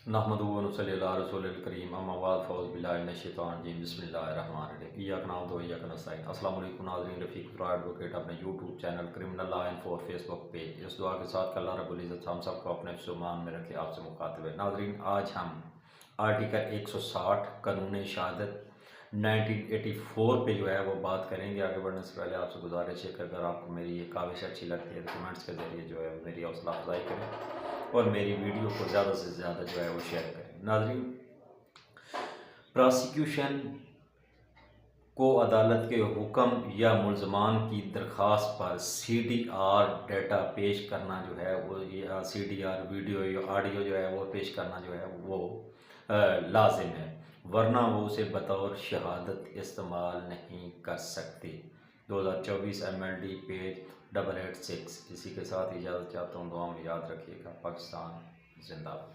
नहमदुहु व नसल्ली अला रसूलिल करीम अम्मा बाद फ़ौज़ बिल्लाहि मिनश शैतानिर रजीम बिस्मिल्लाहिर्रहमानिर्रहीम इय्याका नअबुदु व इय्याका नस्तईन। अस्सलामु अलैकुम नाज़रीन, रफ़ीक तुरा एडवोकेट अपने YouTube channel criminal law and for Facebook page. इस दुआ के साथ कि अल्लाह रब्बुल इज़्ज़त हम सबको अपने हिफ्ज़-ओ-मान में रखे, आपसे मुखातिब है। नाज़रीन, आज हम आर्टिकल 160 कानून शहादत 1984 पे जो है वो बात करेंगे। आगे बढ़ने से पहले आपसे गुजारिश है कि अगर आपको मेरी ये काविश अच्छी लगती है तो कमेंट्स के ज़रिए जो है मेरी हौसला अफजाई करें और मेरी वीडियो को ज़्यादा से ज़्यादा जो है वो शेयर करें। नाज़रीन, प्रोसिक्यूशन को अदालत के हुक्म या मुल्ज़मान की दरख्वास्त पर CDR डेटा पेश करना जो है वो, या CDR वीडियो या ऑडियो जो है वो पेश करना जो है वो लाजिम है, वरना वो उसे बतौर शहादत इस्तेमाल नहीं कर सकती। 2024 MLD पेज 886। इसी के साथ इजाज़त चाहता हूँ, दुआ में याद रखिएगा। पाकिस्तान जिंदाबाद।